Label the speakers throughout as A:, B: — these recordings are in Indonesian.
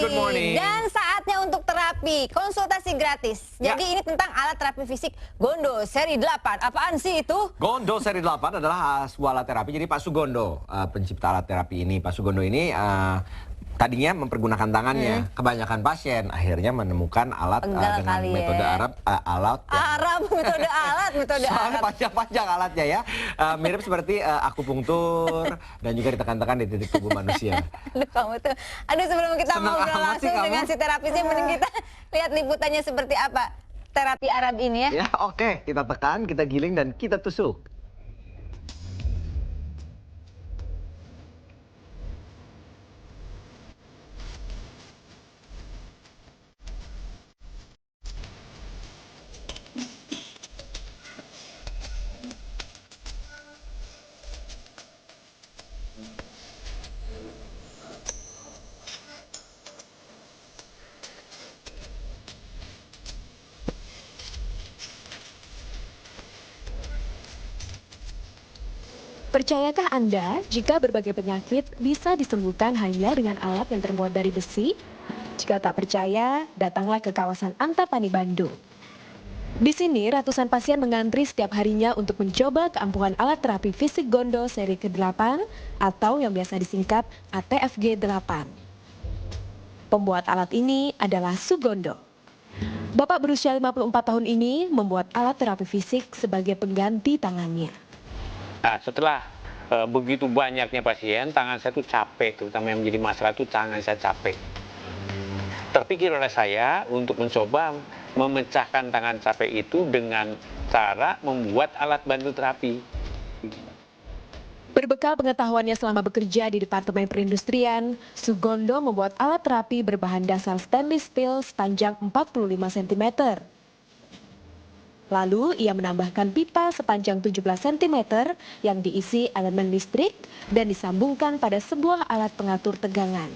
A: Good morning.
B: Dan saatnya untuk terapi, konsultasi gratis. Jadi ini tentang alat terapi fisik Gondo seri 8. Apaan sih itu?
A: Gondo seri 8 adalah sebuah alat terapi. Jadi Pak Sugondo, pencipta alat terapi ini. Pak Sugondo ini tadinya mempergunakan tangannya. Kebanyakan pasien akhirnya menemukan alat dengan metode metode Arab. Panjang-panjang alatnya ya. Mirip seperti akupunktur dan juga ditekan-tekan di titik tubuh manusia.
B: Aduh kamu tuh. Aduh sebelum kita ngobrol langsung dengan si terapisnya, mending kita lihat liputannya seperti apa terapi Arab ini ya.
A: Ya oke, kita tekan, kita giling dan kita tusuk.
C: Percayakah Anda jika berbagai penyakit bisa disembuhkan hanya dengan alat yang terbuat dari besi? Jika tak percaya, datanglah ke kawasan Antapani, Bandung. Di sini, ratusan pasien mengantri setiap harinya untuk mencoba keampuhan alat terapi fisik Gondo seri ke-8 atau yang biasa disingkat ATFG 8. Pembuat alat ini adalah Sugondo. Bapak berusia 54 tahun ini membuat alat terapi fisik sebagai pengganti tangannya.
D: Nah, setelah begitu banyaknya pasien, tangan saya tuh capek, terutama yang menjadi masalah itu tangan saya capek. Terpikir oleh saya untuk mencoba memecahkan tangan capek itu dengan cara membuat alat bantu terapi.
C: Berbekal pengetahuannya selama bekerja di Departemen Perindustrian, Sugondo membuat alat terapi berbahan dasar stainless steel sepanjang 45 cm. Lalu ia menambahkan pipa sepanjang 17 cm yang diisi elemen listrik dan disambungkan pada sebuah alat pengatur tegangan.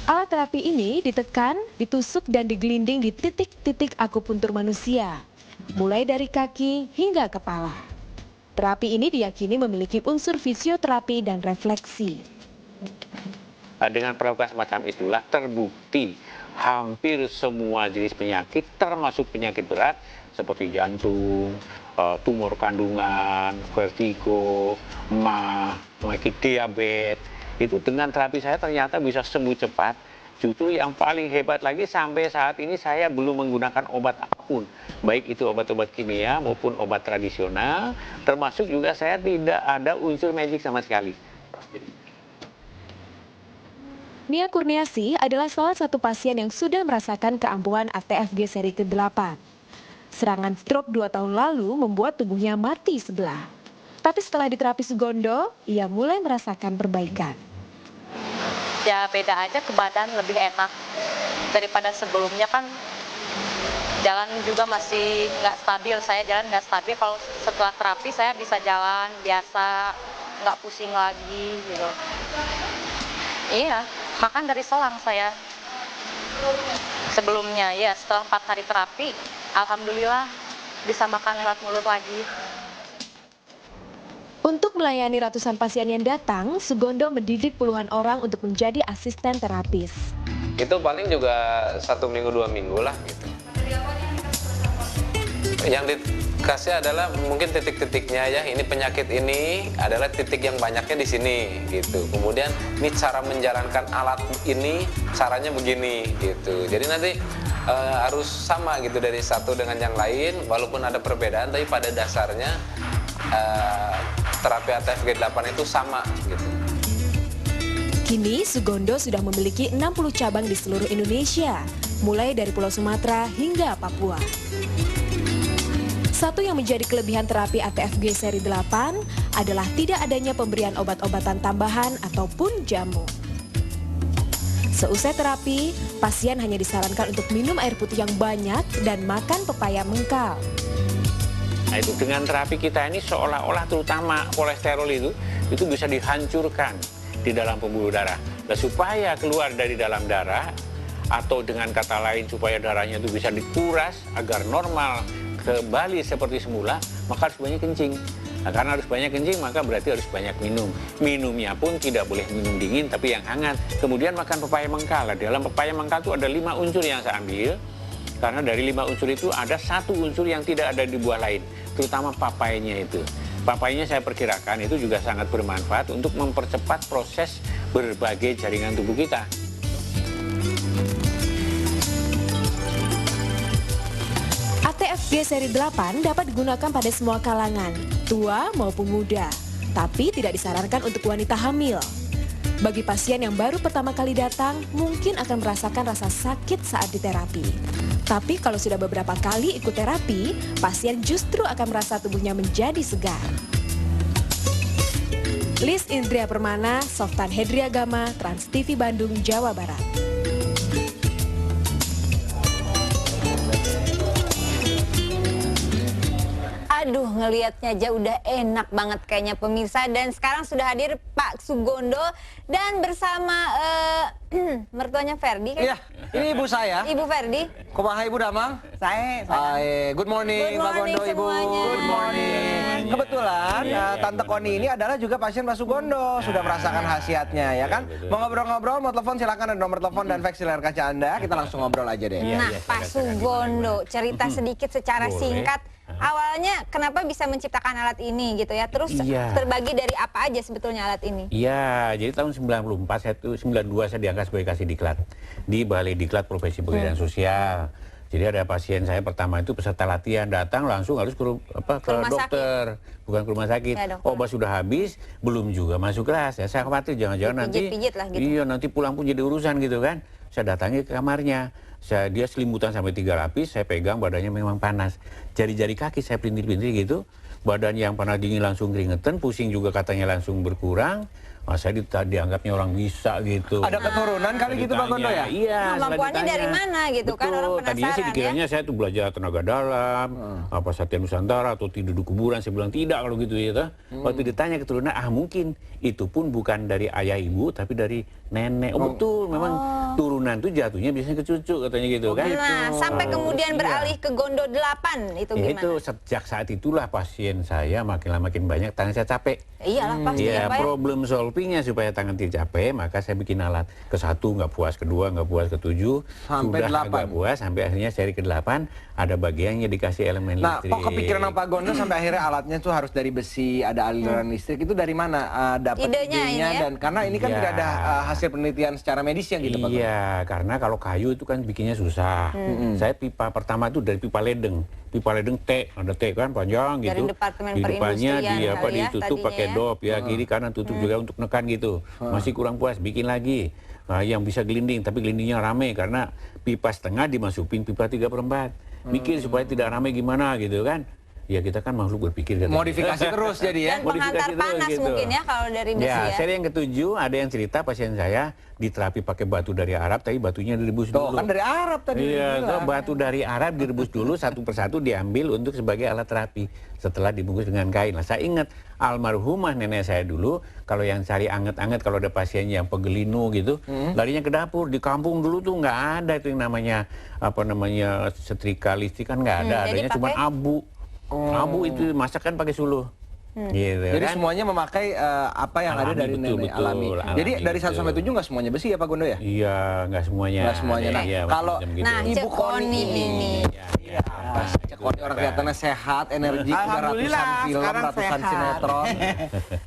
C: Alat terapi ini ditekan, ditusuk dan digelinding di titik-titik akupuntur manusia, mulai dari kaki hingga kepala. Terapi ini diyakini memiliki unsur fisioterapi dan refleksi.
D: Dengan perlakuan semacam itulah terbukti hampir semua jenis penyakit, termasuk penyakit berat, seperti jantung, tumor kandungan, vertigo, penyakit diabetes, itu dengan terapi saya ternyata bisa sembuh cepat. Justru yang paling hebat lagi, sampai saat ini saya belum menggunakan obat apapun, baik itu obat-obat kimia maupun obat tradisional, termasuk juga saya tidak ada unsur magic sama sekali.
C: Nia Kurniasi adalah salah satu pasien yang sudah merasakan keampuhan ATFG seri ke-8. Serangan stroke 2 tahun lalu membuat tubuhnya mati sebelah. Tapi setelah diterapi Sugondo, ia mulai merasakan perbaikan.
E: Ya beda aja, ke badan lebih enak daripada sebelumnya, kan jalan juga masih nggak stabil, saya jalan nggak stabil. Kalau setelah terapi saya bisa jalan biasa, nggak pusing lagi gitu. Iya, makan dari selang saya sebelumnya, ya setelah 4 hari terapi, alhamdulillah bisa makan lewat mulut lagi.
C: Untuk melayani ratusan pasien yang datang, Sugondo mendidik puluhan orang untuk menjadi asisten terapis.
F: Itu paling juga 1 minggu 2 minggu lah gitu. Yang dikasih adalah mungkin titik-titiknya ya, ini penyakit ini adalah titik yang banyaknya di sini gitu. Kemudian ini cara menjalankan alat ini caranya begini gitu. Jadi nanti harus sama gitu dari satu dengan yang lain, walaupun ada perbedaan tapi pada dasarnya terapi ATFG 8 itu sama gitu.
C: Kini Sugondo sudah memiliki 60 cabang di seluruh Indonesia, mulai dari Pulau Sumatera hingga Papua. Satu yang menjadi kelebihan terapi ATFG seri 8 adalah tidak adanya pemberian obat-obatan tambahan ataupun jamu. Seusai terapi, pasien hanya disarankan untuk minum air putih yang banyak dan makan pepaya mengkal.
D: Nah itu dengan terapi kita ini seolah-olah terutama kolesterol itu bisa dihancurkan di dalam pembuluh darah. Nah supaya keluar dari dalam darah, atau dengan kata lain supaya darahnya itu bisa dikuras agar normal kembali seperti semula, maka harus banyak kencing. Nah, karena harus banyak kencing, maka berarti harus banyak minum. Minumnya pun tidak boleh minum dingin, tapi yang hangat. Kemudian makan pepaya mengkal. Di dalam pepaya mengkal itu ada 5 unsur yang saya ambil. Karena dari 5 unsur itu ada 1 unsur yang tidak ada di buah lain, terutama papayanya itu. Papayanya saya perkirakan itu juga sangat bermanfaat untuk mempercepat proses berbagai jaringan tubuh kita.
C: ATFG seri 8 dapat digunakan pada semua kalangan, tua maupun muda, tapi tidak disarankan untuk wanita hamil. Bagi pasien yang baru pertama kali datang, mungkin akan merasakan rasa sakit saat diterapi. Tapi kalau sudah beberapa kali ikut terapi, pasien justru akan merasa tubuhnya menjadi segar. Lis Indria Permana, Softan Hedriagama, Trans TV Bandung, Jawa Barat.
B: Aduh, ngelihatnya aja udah enak banget kayaknya pemirsa. Dan sekarang sudah hadir Pak Sugondo dan bersama mertuanya Ferdi kan?
A: Iya, ini ibu saya.
B: Ibu Ferdi.
A: Kumaha Ibu Damang?
G: Saya.
A: Good morning,
B: Good
A: Pak
B: morning
A: Gondo, Ibu.
B: semuanya.
A: Good morning. Kebetulan Tante Koni ini adalah juga pasien Pak Sugondo. Sudah merasakan khasiatnya ya kan? Mau ngobrol-ngobrol, mau telepon silakan, ada nomor telepon dan fax di layar kaca Anda. Kita langsung ngobrol aja deh.
B: Nah, Pak Sugondo, cerita sedikit secara
D: Boleh.
B: singkat. Awalnya kenapa bisa menciptakan alat ini gitu ya? Terus
D: Iya.
B: terbagi dari apa aja sebetulnya alat ini?
D: Iya, jadi tahun 94, 92 saya diangkat sebagai kasih diklat di Balai Diklat Profesi Pekerjaan Sosial. Jadi ada pasien saya pertama itu peserta latihan datang langsung harus ke
B: rumah
D: dokter, bukan ke rumah sakit.
B: Ya, dokter.
D: Obat sudah habis, belum juga masuk kelas. Ya, saya khawatir jangan-jangan nanti
B: Dipijit-pijit lah gitu.
D: iya nanti pulang pun jadi urusan gitu kan. Saya datangi ke kamarnya. Dia selimutan sampai 3 lapis, saya pegang badannya memang panas. Jari-jari kaki saya pelintir-pelintir gitu. Badan yang panas dingin langsung keringetan, pusing juga katanya langsung berkurang. Nah, saya dianggapnya orang bisa gitu.
A: Ada keturunan kali gitu Pak Gondo ya?
D: Iya,
B: Kemampuannya
D: setelah
B: dari
D: ditanya.
B: mana gitu kan,
D: Betul.
B: orang penasaran
D: Tadinya sih dikiranya
B: ya.
D: saya tuh belajar tenaga dalam, apa Satya Nusantara atau tidur di kuburan. Saya bilang tidak kalau gitu ya. Waktu ditanya keturunan, mungkin itu pun bukan dari ayah ibu tapi dari nenek. Oh betul, memang turunan tuh jatuhnya biasanya ke cucu katanya gitu kan.
B: Nah, sampai kemudian beralih ke Gondo 8 itu
D: Ya
B: gimana?
D: itu sejak saat itulah pasien saya makin lama makin banyak, tangan saya capek.
B: Iyalah pasti
D: Ya,
B: ya, Pak ya.
D: problem solvingnya supaya tangan tidak capek, maka saya bikin alat. Ke-1 nggak puas, kedua nggak puas, ke-7
A: Sampai
D: sudah
A: 8.
D: agak puas, sampai akhirnya seri ke-8 ada bagiannya dikasih elemen
A: Nah,
D: listrik.
A: kok kepikiran sama Pak Gondo sampai akhirnya alatnya tuh harus dari besi, ada aliran listrik, itu dari mana dapat
B: Idenya
A: idenya?
B: ini ya?
A: Dan karena ini kan
D: Iya.
A: tidak ada hasil penelitian secara medisnya gitu Pak Gondo.
D: Iya, karena kalau kayu itu kan bikinnya susah. Saya pipa pertama itu dari pipa ledeng. Pipa ledeng T, ada T kan panjang
B: Dari
D: gitu.
B: Departemen
D: Di depannya
B: Perindustrian kali ya,
D: ditutup
B: tadinya
D: pakai
B: ya.
D: dop ya, kiri kanan tutup juga untuk nekan gitu. Masih kurang puas, bikin lagi. Nah, yang bisa gelinding, tapi gelindingnya rame karena pipa setengah dimasukin pipa 3/4. Mikir supaya tidak rame gimana gitu kan. Ya kita kan makhluk berpikir katanya.
A: Modifikasi terus jadi ya.
B: Dan penghantar
D: terus
B: panas
D: gitu.
B: mungkin ya kalau dari besi
D: Ya,
B: ya.
D: seri yang ke-7 ada yang cerita pasien saya diterapi pakai batu dari Arab, tapi batunya direbus
A: Tuh,
D: dulu.
A: kan dari Arab tadi.
D: Iya,
A: dibilang.
D: tuh, batu dari Arab direbus dulu satu persatu diambil untuk sebagai alat terapi. Setelah dibungkus dengan kain. Nah, saya ingat almarhumah nenek saya dulu, kalau yang cari anget-anget kalau ada pasien yang pegelinu gitu, larinya ke dapur. Di kampung dulu tuh nggak ada itu yang namanya setrika listrik kan nggak ada.
B: jadi
D: Adanya cuma
B: pakai-
D: abu. Abu itu masak kan pakai suluh. Gitu,
A: Jadi
D: kan?
A: semuanya memakai apa yang ada
D: Alami,
A: dari
D: betul,
A: nenek
D: betul,
A: alami.
D: alami,
A: Jadi dari 1
D: betul.
A: sampai 7 nggak semuanya besi ya Pak Gondo ya?
D: Iya, nggak semuanya.
A: Nggak semuanya. Nah,
D: Iya,
A: kalau-
D: macam-macam gitu.
B: Nah,
A: Ibu
B: Cek Koni ini.
D: Iya, pas.
A: Cek Koni orang kelihatannya sehat, energi, udah
G: Alhamdulillah,
A: ratusan film,
G: sekarang
A: ratusan
G: sehat.
A: sinetron.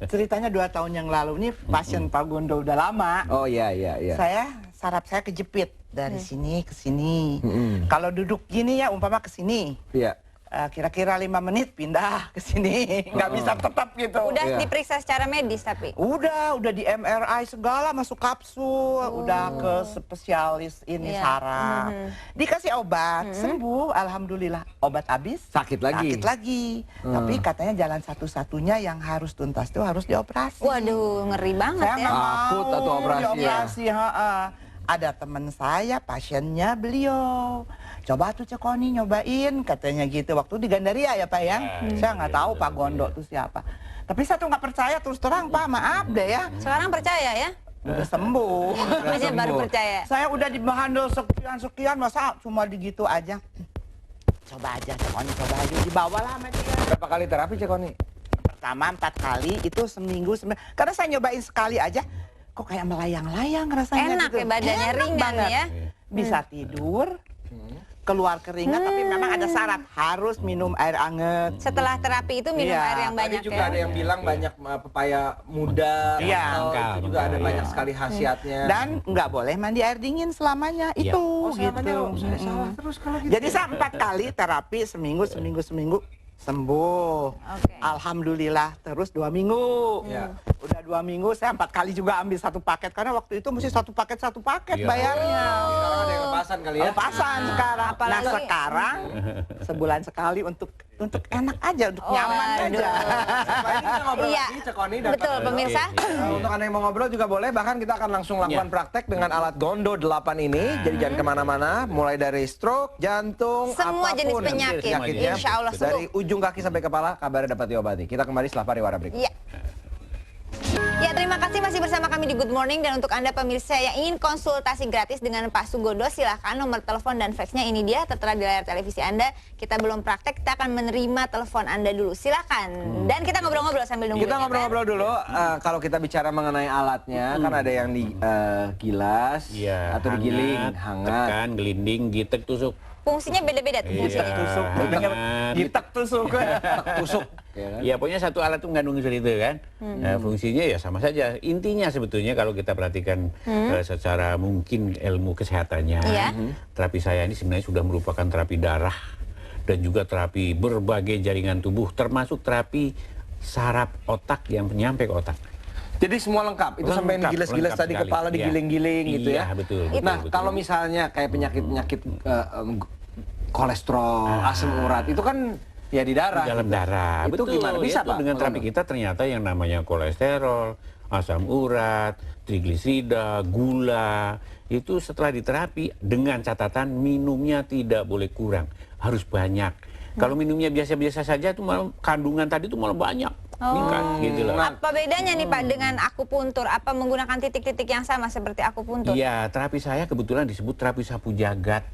G: Ceritanya 2 tahun yang lalu nih pasien Pak Gondo udah lama.
A: Oh iya iya iya.
G: Saraf saya kejepit dari sini ke sini. Kalau duduk gini ya umpama ke sini.
A: Iya.
G: Kira-kira 5 menit pindah ke sini. Nggak bisa tetap gitu.
B: Udah
A: Iya.
B: diperiksa secara medis tapi.
G: Udah di MRI segala masuk kapsul, udah ke spesialis ini
B: Iya.
G: saraf. Dikasih obat, sembuh, alhamdulillah. Obat habis,
A: Sakit lagi.
G: sakit lagi. Tapi katanya jalan satu-satunya yang harus tuntas itu harus dioperasi.
B: Waduh, ngeri banget
G: Saya
B: ya.
G: nggak mau
A: Takut atau operasi ya?
G: dioperasi, Ada teman saya, pasiennya beliau. Coba tuh Cek Koni nyobain, katanya gitu. Waktu di Gandaria ya Pak ya. Saya nggak tahu Pak Gondo tuh siapa. Tapi saya tuh nggak percaya terus terang Pak, maaf deh ya.
B: Sekarang percaya ya?
G: Udah sembuh.
B: Aja baru percaya.
G: Saya udah dihandle sekian, masa cuma digitu aja. Coba aja Cek Koni, coba aja. Dibawa lah sama dia.
A: Berapa kali terapi Cek Koni?
G: pertama 4 kali itu seminggu. Karena saya nyobain sekali aja, kok kayak melayang-layang rasanya.
B: Enak
G: gitu.
B: ya, badannya
G: Enak
B: ringan
G: banget.
B: ya.
G: Bisa tidur, keluar keringat, tapi memang ada syarat harus minum air anget.
B: Setelah terapi itu minum
G: Iya,
B: air yang
A: Tadi
B: banyak
A: juga
B: ya.
A: ada yang bilang banyak pepaya muda,
G: Iya.
A: itu juga ada banyak sekali khasiatnya.
G: Dan nggak boleh mandi air dingin selamanya
D: Iya.
G: itu
A: selamanya
G: gitu.
A: saya salah terus kalau gitu.
G: Jadi saya 4 kali terapi seminggu sembuh.
B: Oke.
G: Alhamdulillah terus 2 minggu.
A: Ya.
G: Udah 2 minggu saya 4 kali juga ambil 1 paket karena waktu itu mesti satu paket
D: Iya.
G: bayarnya.
A: Sekarang ada yang lepasan kali ya.
G: Lepasan sekarang. Nah
B: Apalagi-
G: sekarang sebulan sekali untuk enak aja, untuk nyaman
B: Waduh.
G: aja.
A: Setelah ini kita ngobrol
B: Iya,
A: lagi, Cek Oni dapat-
B: betul pemirsa.
A: Untuk Anda yang mau ngobrol juga boleh, bahkan kita akan langsung lakukan praktek dengan alat Gondo 8 ini. Jadi jangan kemana-mana, mulai dari stroke, jantung,
B: Semua jenis
A: apapun
B: penyakit.
A: penyakitnya.
B: Insya Allah sembuh.
A: Dari ujung kaki sampai kepala, kabarnya dapat diobati. Kita kembali setelah pariwara berikut.
B: Iya. Ya, terima kasih masih bersama kami di Good Morning. Dan untuk Anda pemirsa yang ingin konsultasi gratis dengan Pak Sugondo, silahkan nomor telepon dan faxnya ini dia tertera di layar televisi Anda. Kita belum praktek, kita akan menerima telepon Anda dulu. Silahkan. Dan kita ngobrol-ngobrol sambil nunggu.
A: Kita ngobrol-ngobrol dulu, kalau kita bicara mengenai alatnya, kan ada yang digilas
D: Iya,
A: atau digiling, hangat.
D: tekan, gelinding, gitek, tusuk.
B: Fungsinya beda-beda tuh.
D: Iya,
G: tusuk.
D: hangat.
A: Gitek tusuk, tusuk. Ya kan?
D: Ya pokoknya satu alat tuh mengandung unsur itu kan. Nah, fungsinya ya sama saja. Intinya sebetulnya kalau kita perhatikan secara mungkin ilmu kesehatannya,
B: Iya.
D: terapi saya ini sebenarnya sudah merupakan terapi darah dan juga terapi berbagai jaringan tubuh, termasuk terapi saraf otak yang nyampe ke otak.
A: Jadi semua lengkap, itu sampai
D: Lengkap,
A: gilas-gilas
D: lengkap
A: tadi
D: sekali.
A: kepala
D: Iya.
A: digiling-giling gitu ya.
D: Iya, betul.
A: Nah,
D: betul.
A: kalau misalnya kayak penyakit-penyakit kolesterol, asam urat, itu kan ya di darah.
D: dalam darah.
A: Itu
D: Betul.
A: gimana? Bisa,
D: Itu
A: Pak?
D: dengan
A: Kalau
D: terapi kita ternyata yang namanya kolesterol, asam urat, trigliserida, gula, itu setelah diterapi dengan catatan minumnya tidak boleh kurang, harus banyak. Kalau minumnya biasa-biasa saja tuh malah kandungan tadi tuh malah banyak. Meningkat gitu loh.
B: Apa bedanya nih Pak dengan akupuntur? Apa menggunakan titik-titik yang sama seperti akupuntur?
D: Iya, terapi saya kebetulan disebut terapi sapu jagat.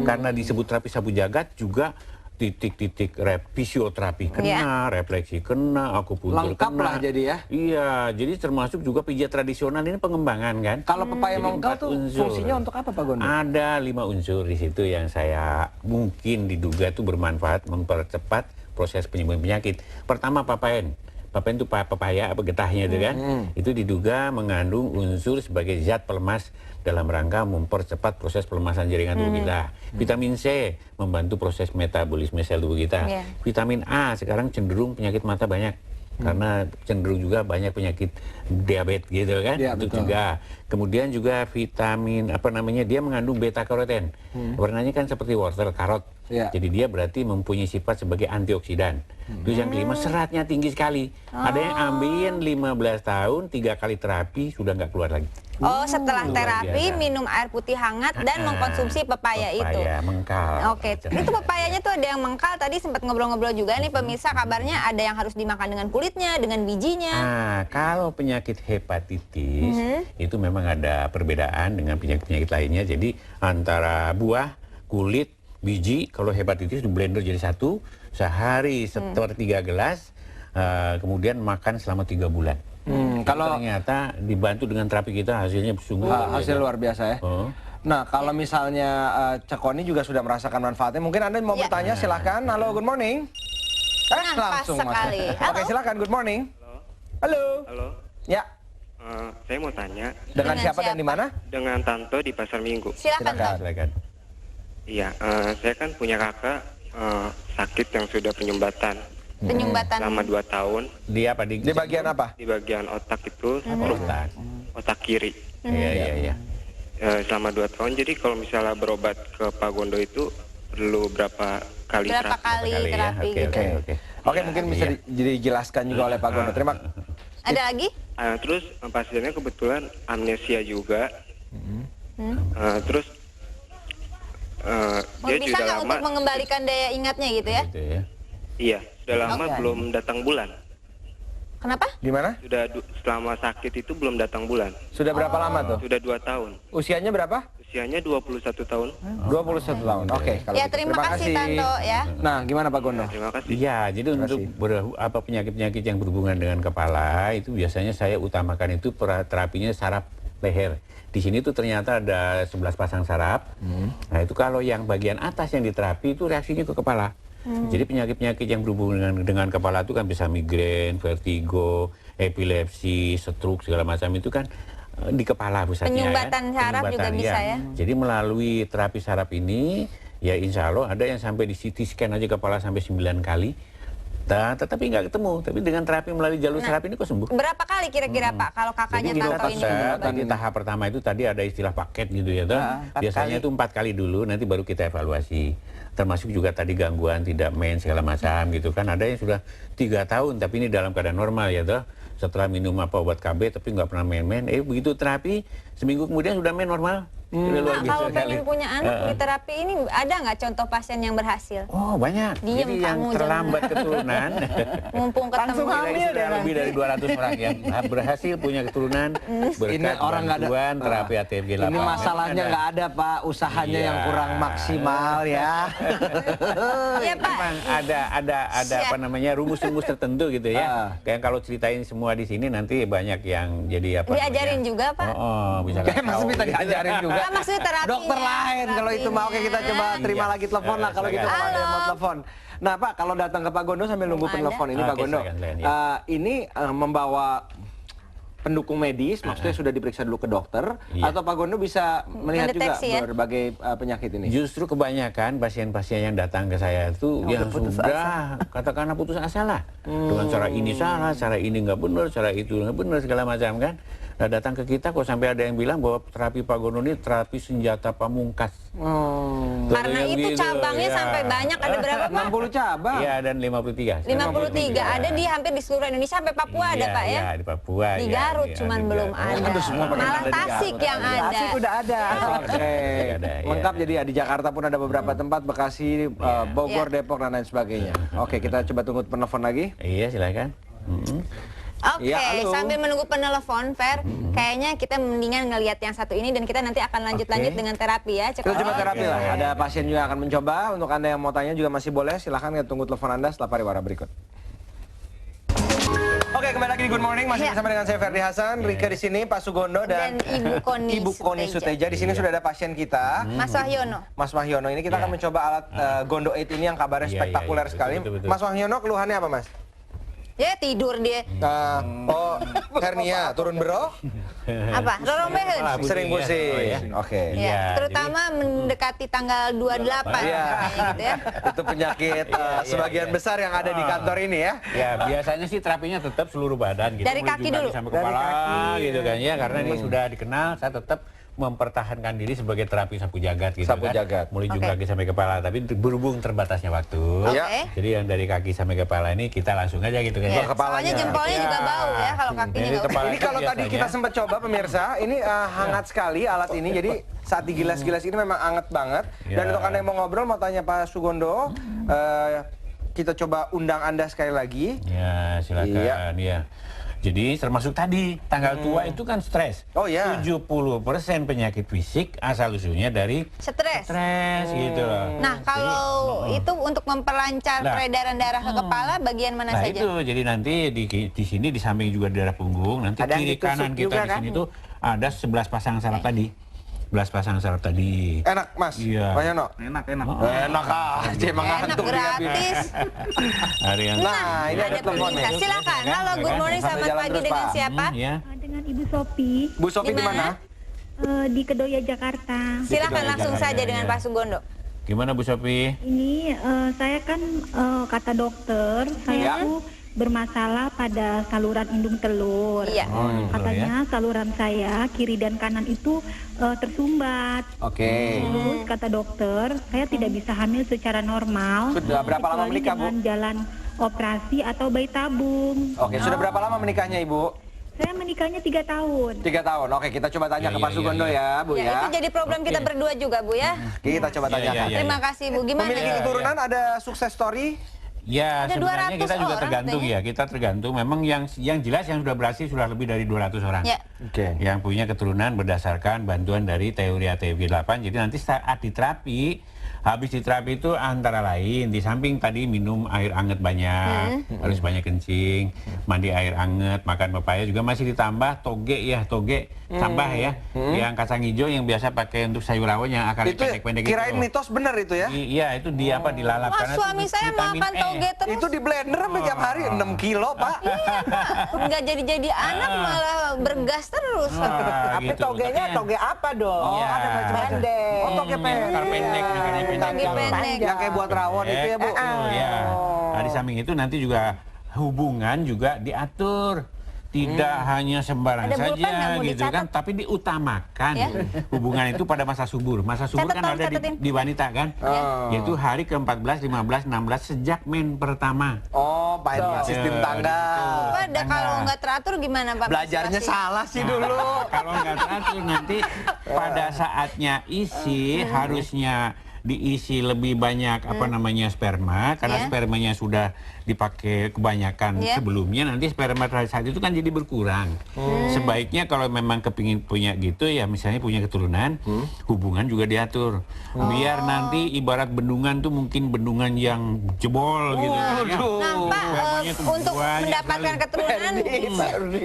D: Karena disebut terapi sapu jagat juga titik-titik fisioterapi kena, refleksi kena, akupuntur
A: Lengkap
D: kena.
A: lah jadi ya.
D: Iya, jadi termasuk juga pijat tradisional ini pengembangan kan.
A: Kalau pepaya
D: Jadi
A: mongkal
D: 4
A: tuh
D: unsur.
A: fungsinya untuk apa, Pak Gondo?
D: Ada 5 unsur di situ yang saya mungkin diduga itu bermanfaat mempercepat proses penyembuhan penyakit. Pertama papain. Papain itu pepaya apa getahnya itu kan. Itu diduga mengandung unsur sebagai zat pelemas dalam rangka mempercepat proses pelemasan jaringan tubuh kita. Vitamin C membantu proses metabolisme sel tubuh kita.
B: Iya.
D: Vitamin A sekarang cenderung penyakit mata banyak. Karena cenderung juga banyak penyakit diabetes gitu kan.
A: Iya,
D: Itu
A: betul.
D: juga. Kemudian juga vitamin dia mengandung beta karoten. Warnanya kan seperti wortel, karot.
A: Iya.
D: Jadi dia berarti mempunyai sifat sebagai antioksidan. Terus yang kelima seratnya tinggi sekali. Ada yang ambilin 15 tahun 3 kali terapi sudah nggak keluar lagi.
B: Oh, setelah
D: Luar
B: terapi
D: biasa.
B: minum air putih hangat dan mengkonsumsi pepaya itu.
D: Pepaya mengkal.
B: Oke, itu pepayanya tuh ada yang mengkal. Tadi sempat ngobrol-ngobrol juga nih pemirsa, kabarnya ada yang harus dimakan dengan kulitnya, dengan bijinya.
D: Nah, kalau penyakit hepatitis itu memang ada perbedaan dengan penyakit-penyakit lainnya. Jadi antara buah, kulit, biji, kalau hepatitis di blender jadi satu, sehari sepertiga gelas, kemudian makan selama 3 bulan.
A: Kalau
D: Ternyata dibantu dengan terapi kita hasilnya sungguh
A: hasil luar biasa ya.
D: Oh.
A: Nah, kalau misalnya Cek Oni juga sudah merasakan manfaatnya, mungkin Anda mau
B: Ya.
A: bertanya, silahkan. Halo, good morning.
B: Nah, pas
A: langsung
B: sekali.
A: masuk.
B: Halo.
A: Oke, silakan, good morning. Halo.
H: Halo,
A: Ya,
H: saya mau tanya
A: dengan
B: Dengan
A: siapa dan
B: siapa?
A: di mana?
H: dengan Tanto di Pasar Minggu.
B: Silakan,
A: Silakan.
B: Pak.
D: Silakan.
H: Iya, saya kan punya kakak sakit yang sudah penyumbatan
B: Penyumbatan.
H: selama 2 tahun
D: Dia apa?
A: Di bagian apa?
H: di bagian otak itu,
D: otak.
H: otak kiri.
D: Iya, iya, iya.
H: Selama 2 tahun, jadi kalau misalnya berobat ke Pak Gondo itu perlu berapa kali
B: Berapa
H: terapi?
B: kali
D: Kali ya.
B: terapi
D: Oke,
B: gitu.
D: oke, oke.
A: Oke, mungkin bisa dijelaskan juga oleh Pak Gondo. Terima
B: Ada lagi?
H: Terus pasiennya kebetulan amnesia juga. Terus dia
B: Bisa
H: sudah
B: nggak
H: lama,
B: untuk mengembalikan daya ingatnya gitu ya?
D: Gitu ya.
H: iya, sudah lama belum datang bulan.
B: Kenapa?
A: Gimana?
H: Sudah selama sakit itu belum datang bulan.
A: Sudah berapa lama tuh?
H: Sudah 2 tahun.
A: Usianya berapa?
H: usianya 21 tahun.
A: 21 tahun. Oke, kalau
B: Ya
A: gitu.
B: terima kasih Tanto ya.
A: Nah, gimana Pak Gondo?
H: Terima kasih.
D: Iya, jadi untuk penyakit-penyakit yang berhubungan dengan kepala itu biasanya saya utamakan itu terapinya saraf leher. Di sini tuh ternyata ada 11 pasang saraf. Nah itu kalau yang bagian atas yang diterapi itu reaksinya ke kepala. Jadi penyakit-penyakit yang berhubungan dengan kepala itu kan bisa migrain, vertigo, epilepsi, stroke segala macam itu kan di kepala pusatnya.
B: Penyumbatan saraf juga bisa ya.
D: Jadi melalui terapi saraf ini ya insya Allah ada yang sampai di CT scan aja kepala sampai 9 kali. Nah, tetapi nggak ketemu. Tapi dengan terapi melalui jalur saraf ini kok sembuh.
B: Berapa kali kira-kira Pak kalau kakaknya
D: Jadi
B: Tanto ini?
D: tadi tahap pertama itu tadi ada istilah paket gitu ya, toh. Biasanya itu 4 kali dulu, nanti baru kita evaluasi. Termasuk juga tadi gangguan tidak main segala macam gitu kan. Ada yang sudah 3 tahun tapi ini dalam keadaan normal ya toh. Setelah minum obat KB tapi nggak pernah main-main. Begitu terapi seminggu kemudian sudah main normal.
B: Nah, kalau pengen punya anak di terapi ini ada nggak contoh pasien yang berhasil?
D: Oh banyak.
B: Diem
D: Jadi yang
B: kamu,
D: terlambat keturunan.
B: Mumpung ketemu.
D: Sudah lebih dari 200 orang yang berhasil punya keturunan berkat
A: orang nggak ada-
D: bantuan terapi ATMG 8.
A: Ini masalahnya nggak ada Pak, usahanya yang kurang maksimal ya.
B: Iya Pak.
D: Memang ada apa namanya rumus-rumus tertentu gitu ya. Kayak kalau ceritain semua di sini nanti banyak yang jadi apa?
B: Diajarin
D: namanya?
B: juga Pak.
D: Bisa
A: Kayak masih bisa diajarin juga.
B: Nah, maksudnya terapinya.
A: Dokter lain kalau itu mau. Oke, kita coba terima
D: Iya.
A: lagi telepon lah kalau gitu kalau ada yang mau
B: Halo.
A: telepon. Nah Pak, kalau datang ke Pak Gondo sambil nunggu
B: Belum
A: penelpon ini
D: ada.
A: Pak
D: Oke,
A: Gondo,
D: silakan, ya.
A: ini membawa pendukung medis, maksudnya sudah diperiksa dulu ke dokter,
D: Iya.
A: atau Pak Gondo bisa melihat juga
B: Mendeteksi ya?
A: berbagai penyakit ini?
D: Justru kebanyakan pasien-pasien yang datang ke saya itu yang sudah katakanlah putus asa lah. Dengan cara ini salah, cara ini nggak benar, cara itu nggak benar segala macam kan. Nah, datang ke kita kok sampai ada yang bilang bahwa terapi Pak Gondo ini terapi senjata pamungkas.
B: Karena itu
D: Gitu,
B: cabangnya
D: ya.
B: sampai banyak, ada berapa Pak?
A: 60 cabang.
D: Iya, dan 53.
B: 53, ada di hampir di seluruh Indonesia sampai Papua ada
D: Iya,
B: Pak ya?
D: Iya, di Papua.
B: Di
D: iya,
B: Garut
D: iya,
B: cuman
D: di
B: belum
D: Garut.
B: ada.
A: Aduh, semua pada
B: Malah
A: ada di
B: Tasik
A: Garut.
B: yang ada.
G: Tasik udah ada.
A: Oke,
D: Ada, iya.
A: lengkap jadi di Jakarta pun ada beberapa tempat, Bekasi, Bogor,
B: Iya.
A: Depok dan lain sebagainya. Oke, kita coba tunggu penelpon lagi.
D: Iya, silakan.
B: Oke,
A: Iya, halo.
B: sambil menunggu penelpon, Fer, kayaknya kita mendingan ngelihat yang satu ini dan kita nanti akan lanjut-lanjut dengan terapi ya.
A: Kita coba terapi lah. Ada pasien juga akan mencoba. Untuk Anda yang mau tanya juga masih boleh. Silahkan kita tunggu telepon Anda setelah pariwara berikut. Oke, kembali lagi di Good Morning. Masih bersama dengan saya Ferdi Hasan, Rika di sini, Pak Sugondo dan
B: Ibu Koni
A: Ibu Koni Suteja. Di sini sudah ada pasien kita.
B: Mas Wahyono.
A: Mas Wahyono ini kita akan mencoba alat Gondo 8 ini yang kabarnya
D: Iya,
A: spektakuler
D: iya, iya,
A: sekali.
D: betul, betul.
A: Mas Wahyono keluhannya apa Mas?
B: Ya tidur dia.
A: Hernia, turun bero,
B: Apa? Rorombeheun.
A: sering pusing.
D: Oh, ya.
A: Oke.
B: Ya,
D: Iya,
B: terutama mendekati tanggal 28
A: Iya.
B: kayaknya gitu ya.
A: Itu penyakit sebagian besar yang ada di kantor ini ya.
D: Ya, biasanya sih terapinya tetap seluruh badan gitu.
B: Dari
D: Mulai
B: kaki
D: juga
B: dulu.
D: sampai
G: Dari
D: kepala
G: kaki.
D: gitu kan ya. Karena ini sudah dikenal, saya tetap mempertahankan diri sebagai terapi sapu jagat gitu
A: Sapu
D: kan.
A: jagat.
D: Mulai
B: Oke.
D: kaki sampai kepala, tapi berhubung terbatasnya waktu.
A: Iya.
D: Jadi yang dari kaki sampai kepala ini kita langsung aja gitu kan.
B: Ya,
D: ya.
A: kepalanya.
B: soalnya jempolnya juga bau ya kalau kakinya
D: Ini
B: nggak
D: kepala
A: Ini
D: itu
A: kalau tadi
D: biasanya-
A: kita sempat coba pemirsa, ini hangat sekali alat ini. Jadi saat digilas-gilas ini memang hangat banget. Dan
D: Ya.
A: untuk Anda yang mau ngobrol, mau tanya Pak Sugondo, kita coba undang Anda sekali lagi.
D: Ya, silakan ya. Jadi termasuk tadi tanggal tua itu kan stres.
A: Oh, ya.
D: 70% penyakit fisik asal usulnya dari
B: stres.
D: stres gitu loh.
B: Nah, kalau itu untuk memperlancar
D: Nah.
B: peredaran darah ke kepala bagian mana
D: Nah
B: saja?
D: itu jadi nanti di sini di samping juga daerah punggung, nanti
G: Ada yang
D: kiri
G: ditusuk
D: kanan kita
G: juga
D: di
G: kan?
D: sini tuh ada 11 pasang saraf tadi. 11 pasang saraf tadi.
A: Enak Mas,
D: Iya.
A: Pak Yono?
G: Enak, enak.
A: Enak aja, emang
B: Enak
A: ngantuk dia.
B: gratis.
D: Ada yang
A: Nah, ini ada telepon
B: pemirsa.
A: nih.
B: Silakan. Halo, good morning,
A: Sambil
B: selamat
A: jalan
B: pagi
A: terus,
B: dengan
A: Pak.
B: siapa?
D: ya.
I: Dengan Ibu Sopi
A: Bu Sofi
B: Di
A: di
B: mana?
A: mana?
I: di Kedoya, Jakarta.
B: Silakan langsung
D: Jakarta,
B: saja
D: ya,
B: dengan
D: ya.
B: Pak Sugondo.
D: Gimana Bu Sofi?
I: Ini saya kan kata dokter, saya
A: Ya.
I: tuh bermasalah pada saluran indung telur.
B: Iya.
D: Oh, ini telur ya.
I: Katanya saluran saya kiri dan kanan itu tersumbat.
A: Oke.
I: Terus kata dokter, saya tidak bisa hamil secara normal.
A: Sudah berapa lama
I: kecuali
A: menikah, Bu?
I: dengan jalan operasi atau bayi tabung.
A: Oke, sudah berapa lama menikahnya Ibu?
I: Saya menikahnya 3 tahun.
A: 3 tahun. Oke, kita coba tanya
D: Ya,
A: ke
D: ya,
A: Pak
D: ya,
A: Sugondo
D: ya.
A: ya, Bu
B: Ya,
A: ya.
B: itu jadi problem kita berdua juga, Bu ya.
A: Kita coba
D: Ya, ya,
A: tanyakan.
D: ya.
B: Terima kasih, Bu. Gimana?
A: Memiliki
D: Ya,
A: keturunan ada sukses story?
D: Ya,
B: Ada
D: sebenarnya
B: 200
D: kita juga
B: orang
D: tergantung
B: katanya.
D: ya. Kita tergantung. Memang yang jelas yang sudah berhasil sudah lebih dari 200 orang.
B: Ya.
A: Oke.
D: Yang punya keturunan berdasarkan bantuan dari teori ATV 8. Jadi nanti saat diterapi, habis diterapi itu antara lain di samping tadi minum air anget banyak, harus banyak kencing, mandi air anget, makan pepaya juga masih ditambah toge ya, toge tambah ya. Yang kacang hijau yang biasa pakai untuk sayur rawon yang akarnya
A: Itu
D: pendek-pendek
A: kirain
D: itu.
A: mitos bener itu ya?
D: Iya, itu di apa dilalap
B: Wah,
D: karena
B: suami
D: itu
B: saya
D: vitamin
B: makan
D: E.
B: toge terus.
A: Itu di blender sampai tiap hari 6 kilo, Pak.
B: Nggak jadi-jadi anak malah bergas terus.
D: Wah,
G: Tapi
D: gitu.
G: togenya
D: Tapi
G: toge apa dong?
D: Iya.
G: Ada macam-macam. Pendek.
A: Oh, toge pendek.
D: Akar pendek, akarnya pendek.
B: Toge pendek.
A: Yang kayak buat rawon itu ya, Bu?
D: Ya. Nah, di samping itu nanti juga hubungan juga diatur. Tidak hanya sembarang
B: Ada pulpen nggak
D: saja
B: mau
D: gitu
B: dicatat?
D: kan, tapi diutamakan
B: Ya.
D: hubungan itu pada masa subur. Masa subur
B: Catat,
D: kan
B: Tom,
D: ada
B: catetin.
D: di wanita kan,
A: Oh.
D: yaitu hari ke-14, 15, 16 sejak men pertama.
A: Oh, Pak, sistem tangga.
B: Pak, ada kalau nggak teratur gimana Pak?
A: Belajarnya
B: Pasti-
A: salah sih dulu.
D: Kalau nggak teratur nanti pada saatnya isi harusnya diisi lebih banyak apa namanya sperma karena
B: Ya.
D: spermanya sudah dipakai kebanyakan
B: Ya.
D: sebelumnya nanti sperma pada saat itu kan jadi berkurang. Sebaiknya kalau memang kepingin punya gitu ya misalnya punya keturunan hubungan juga diatur biar nanti ibarat bendungan tuh mungkin bendungan yang jebol gitu kan, ya.
B: Nah, Pak,
D: Spermanya tuh
B: untuk
D: banyak
B: mendapatkan
D: sekali.
B: keturunan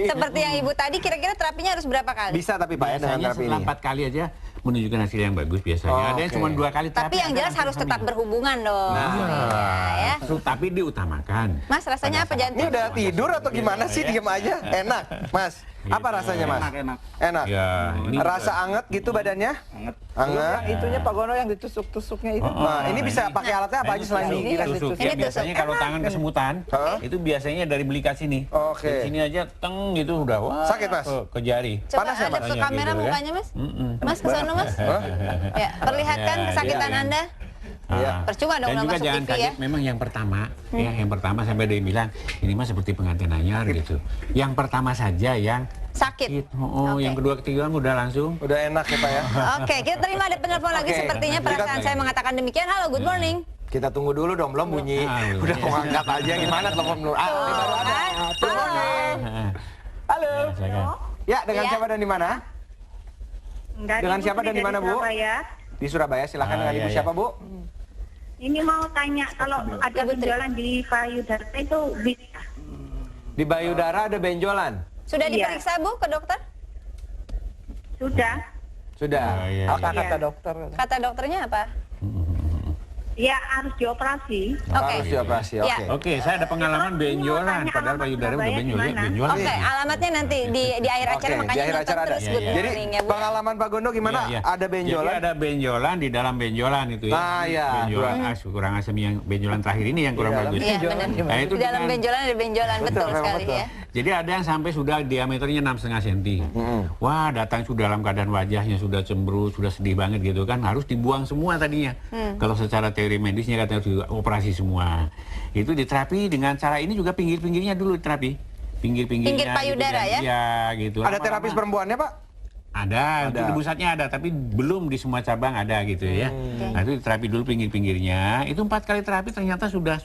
B: seperti yang Ibu tadi, kira-kira terapinya harus berapa kali?
A: Bisa tapi Pak ya dengan
D: Biasanya
A: terapi
D: setelah
A: ini.
D: 4 kali aja menunjukkan hasil yang bagus biasanya.
A: Oh,
D: Ada yang
A: oke.
D: cuma 2 kali.
B: Tapi yang jelas harus tetap berhubungan dong. Ya.
D: Tapi diutamakan.
B: Mas, rasanya apa
A: Ini
B: jantung?
A: udah tidur atau gimana sih? Diem aja. Enak, Mas. Apa rasanya, Mas? Enak.
D: Ya, ini
A: Rasa anget gitu badannya? Anget.
G: Yang itunya Pak Gono yang ditusuk-tusuknya itu.
A: Nah, ini bisa pakai alatnya apa aja selain
G: Ini
A: digilas?
D: tusuk.
B: Ini
D: Ya, biasanya
B: tusuk.
D: kalau tangan kesemutan, itu biasanya dari belikat sini.
A: Oke.
D: Dari sini aja teng gitu udah. Wah,
A: Sakit, Mas?
D: Ke jari.
B: Coba
A: Panas ya,
B: hadap
A: Mas?
B: ke kamera
D: Gitu, kan?
B: mukanya, Mas. Mas, ke sana, Mas. Ya, perlihatkan
D: Ya,
B: kesakitan
D: iya.
B: Anda.
D: Iya.
B: Percuma dong
D: Dan
B: udah
D: juga
B: masuk
D: jangan
B: TV ya.
D: kaget memang yang pertama, ya yang pertama sampai dia bilang ini mah seperti pengantin anyar gitu. Yang pertama saja yang
B: Sakit.
D: Oh,
B: Oke.
D: yang kedua ketiga udah langsung.
A: Udah enak ya, Pak ya?
B: Oke, kita terima ada penelpon lagi.
A: Oke.
B: Sepertinya perasaan saya mengatakan demikian. Halo, good morning.
A: Kita tunggu dulu dong, belum bunyi.
D: Ah, belum.
A: Udah mau angkat aja gimana telepon dulu. Ah, ini baru ada. Good morning. Halo.
D: Silakan.
A: Ya, dengan
B: Ya.
A: siapa dan di mana?
I: Enggak,
A: Dengan
I: Ibu
A: siapa dan
I: dari
A: di mana, Bu?
I: Surabaya.
A: Di Surabaya, silakan
D: Ah,
A: dengan
D: iya,
A: Ibu
D: iya.
A: siapa, Bu?
I: Ini mau tanya kalau ada benjolan di payudara itu bisa.
A: Di Bayudara ada benjolan.
B: Sudah
I: Iya.
B: diperiksa, Bu, ke dokter?
I: Sudah.
A: Sudah.
D: Iya,
G: Apa
I: Iya.
G: kata dokter?
B: Kata dokternya apa?
I: Ya harus dioperasi.
B: Oke.
A: Harus dioperasi,
B: Ya.
A: oke.
D: Oke, saya ada pengalaman
I: Terus, ini mau
D: benjolan.
I: tanya
D: Padahal
I: alamat
D: payudara udah
I: Surabaya
D: benjol ya,
I: gimana?
D: benjolan.
B: Oke, alamatnya nanti di akhir acara,
A: Oke,
B: makanya
A: di akhir
B: nonton
A: acara ada.
B: terus Good
A: Jadi
B: Morning ya, Bu.
A: pengalaman Pak Gondo gimana?
D: Iya, iya.
A: Ada benjolan?
D: Jadi ada benjolan di dalam benjolan itu ya.
A: Ah, iya.
D: Benjolan kurang asam yang benjolan terakhir ini yang kurang
A: Di dalam
D: bagus.
B: Iya,
G: benjolan
B: benar.
G: gimana?
D: Nah, itu
B: Di dalam
D: dengan-
B: benjolan ada benjolan, betul
A: memang
B: sekali
A: betul.
B: ya.
D: Jadi ada yang sampai sudah diameternya 6,5 cm. Wah, datang sudah dalam keadaan wajahnya sudah cemberut, sudah sedih banget gitu kan. Harus dibuang semua tadinya. Kalau secara teori medisnya katanya harus operasi semua. Itu diterapi dengan cara ini juga pinggir-pinggirnya dulu diterapi. Pinggir-pinggirnya.
B: Pinggir payudara
D: gitu,
B: ya?
D: Iya, gitu.
A: Ada
D: Lama-lama-
A: terapis perempuannya, Pak?
D: Ada,
A: Ada.
D: itu pusatnya ada, tapi belum di semua cabang ada gitu ya. Nah itu terapi dulu pinggir-pinggirnya. Itu 4 kali terapi ternyata sudah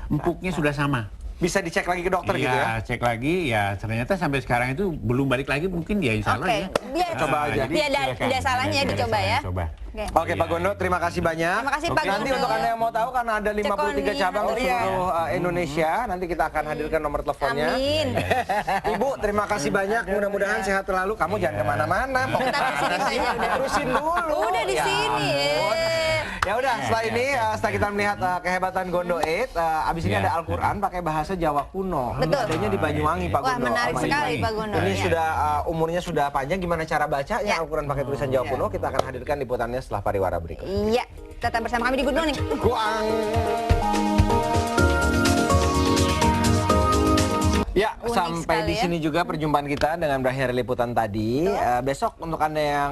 D: empuknya sudah sama.
A: Bisa dicek lagi ke dokter gitu ya?
D: Iya, cek lagi ya ternyata sampai sekarang itu belum balik lagi mungkin ya insya Allah
B: Oke,
D: ya.
B: biar
A: Coba aja.
D: jadi
B: tidak
D: silakan.
B: tidak salahnya
D: Tidak
B: dicoba
D: salahnya
B: ya.
D: Coba.
B: Oke.
A: Oke, Pak Gondo, terima kasih banyak.
B: Terima kasih, Pak
A: Nanti
B: Gondo.
A: untuk Anda yang mau tahu, karena ada 53
B: Cekoni.
A: cabang
B: Oh,
A: di
B: iya.
A: seluruh Indonesia, nanti kita akan hadirkan nomor teleponnya.
B: Amin.
A: Ibu, terima kasih banyak. Mudah-mudahan sehat selalu. Kamu jangan kemana-mana.
B: Tetap di sini saja udah.
A: Terusin dulu.
B: Udah di
A: Ya
B: sini.
A: ampun. Ya udah, setelah ini setelah kita melihat kehebatan Gondo 8, abis ini
D: Ya.
A: ada Al-Quran pakai bahasa Jawa kuno.
B: Betul.
A: Adanya di Banyuwangi, Pak
B: Wah,
A: Gondo.
B: menarik
A: Sama
B: sekali,
A: Ibu.
B: Pak Gondo.
A: Ini
B: Ya.
A: sudah umurnya sudah panjang. Gimana cara bacanya
B: Ya.
A: Al-Quran pakai tulisan Jawa kuno? Kita akan hadirkan liputannya setelah pariwara berikut.
B: Iya, tetap bersama kami di Good Morning.
A: Kuang. Ya,
B: Unik
A: sampai
B: sekali
A: di
B: ya.
A: sini juga perjumpaan kita dengan berakhir liputan tadi. Besok untuk Anda yang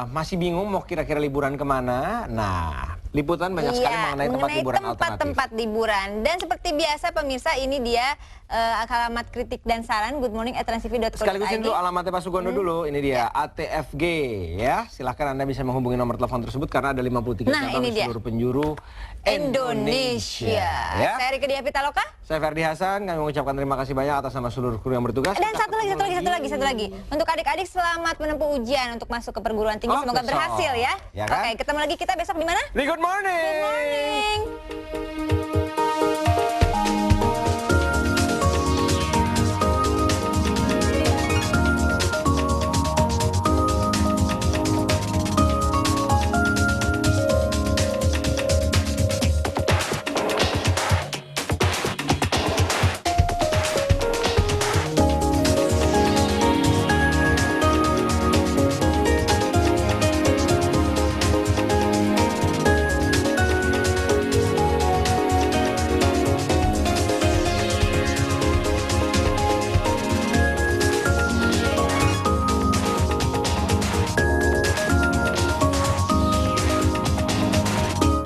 A: masih bingung mau kira-kira liburan kemana, nah liputan banyak sekali mengenai tempat hiburan alternatif.
B: Tempat-tempat liburan. Dan seperti biasa pemirsa, ini dia alamat kritik dan saran goodmorning@transtv.co.id.
A: Sekaligus dulu alamatnya Pak Sugondo dulu. Ini dia ATFG ya. Silahkan Anda bisa menghubungi nomor telepon tersebut karena ada 53 cabang di seluruh penjuru Indonesia. Ya.
B: Saya Rike Diah Pitaloka.
A: Saya Ferdi Hasan. Kami mengucapkan terima kasih banyak atas nama seluruh kru yang bertugas.
B: Dan satu lagi. Untuk adik-adik selamat menempuh ujian untuk masuk ke perguruan tinggi. Semoga berhasil ya.
A: Ya kan?
B: Oke, ketemu lagi kita besok di mana?
A: Di Good Morning.
B: Good morning.